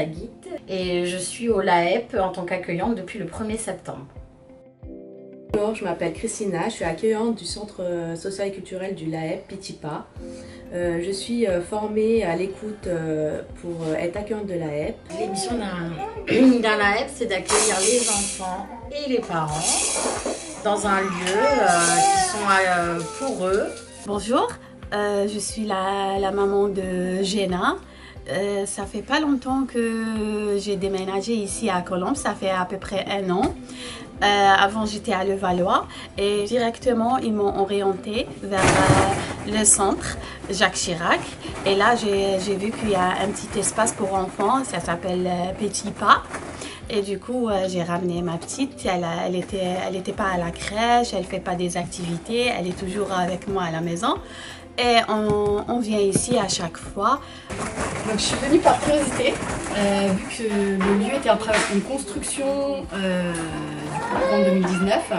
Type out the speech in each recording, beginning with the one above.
Sagit et je suis au LAEP en tant qu'accueillante depuis le 1er septembre. Bonjour, je m'appelle Christina, je suis accueillante du centre social et culturel du LAEP Pitipa. Je suis formée à l'écoute pour être accueillante de l'AEP. L'émission d'un LAEP, c'est d'accueillir les enfants et les parents dans un lieu qui sont pour eux. Bonjour, je suis la maman de Jenna. Ça fait pas longtemps que j'ai déménagé ici à Colombes, ça fait à peu près 1 an. Avant j'étais à Levallois et directement ils m'ont orientée vers le centre Jacques Chirac. Et là j'ai vu qu'il y a un petit espace pour enfants, ça s'appelle Pitipa. Et du coup j'ai ramené ma petite, elle était pas à la crèche, elle fait pas des activités, elle est toujours avec moi à la maison. Et on vient ici à chaque fois. Donc je suis venue par curiosité, vu que le lieu était en train d'une construction en 2019.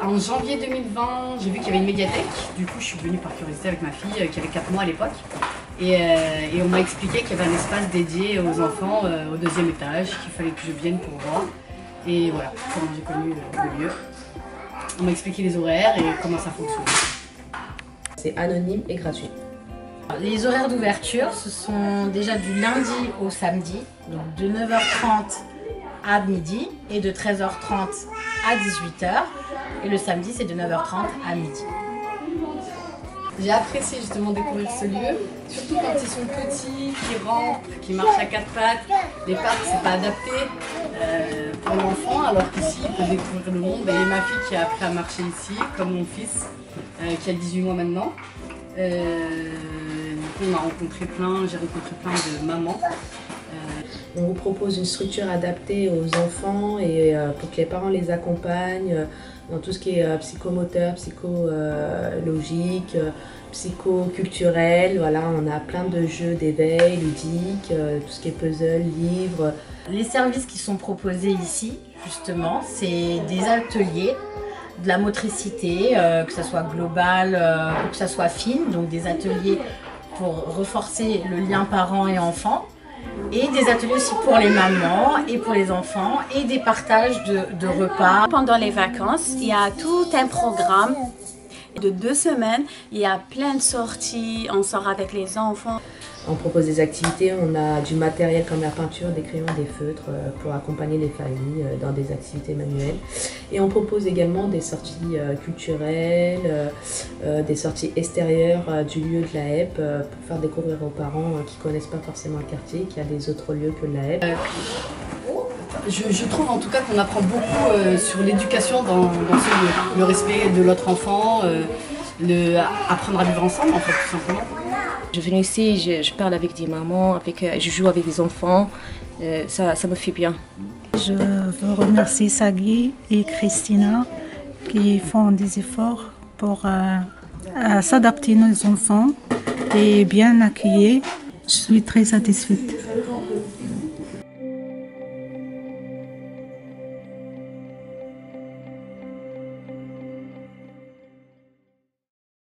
En janvier 2020, j'ai vu qu'il y avait une médiathèque. Du coup, je suis venue par curiosité avec ma fille qui avait 4 mois à l'époque. Et on m'a expliqué qu'il y avait un espace dédié aux enfants au 2e étage, qu'il fallait que je vienne pour voir. Et voilà, comment j'ai connu le lieu. On m'a expliqué les horaires et comment ça fonctionne. C'est anonyme et gratuit. Les horaires d'ouverture, ce sont déjà du lundi au samedi, donc de 9h30 à midi et de 13h30 à 18h. Et le samedi, c'est de 9h30 à midi. J'ai apprécié justement découvrir ce lieu, surtout quand ils sont petits, qui rampent, qui marchent à 4 pattes. Les parcs, c'est pas adapté pour l'enfant, alors qu'ici, il peut découvrir le monde. Et ma fille qui a appris à marcher ici, comme mon fils, qui a 18 mois maintenant. On a rencontré j'ai rencontré plein de mamans. On vous propose une structure adaptée aux enfants et pour que les parents les accompagnent dans tout ce qui est psychomoteur, psychologique, psychoculturel. Voilà, on a plein de jeux d'éveil, ludiques, tout ce qui est puzzle, livres. Les services qui sont proposés ici, justement, c'est des ateliers de la motricité, que ça soit global ou que ça soit fine, donc des ateliers pour renforcer le lien parents et enfants, et des ateliers aussi pour les mamans et pour les enfants, et des partages de repas. Pendant les vacances, il y a tout un programme de 2 semaines, il y a plein de sorties, on sort avec les enfants. On propose des activités, on a du matériel comme la peinture, des crayons, des feutres pour accompagner les familles dans des activités manuelles. Et on propose également des sorties culturelles, des sorties extérieures du lieu de l'AEP pour faire découvrir aux parents qui ne connaissent pas forcément le quartier, qu'il y a des autres lieux que l'AEP. Je trouve en tout cas qu'on apprend beaucoup sur l'éducation dans ce lieu. Le respect de l'autre enfant, apprendre à vivre ensemble en fait, tout simplement. Je viens ici, je parle avec des mamans, je joue avec des enfants, ça me fait bien. Je veux remercier Sagui et Christina qui font des efforts pour s'adapter à nos enfants et bien accueillir. Je suis très satisfaite.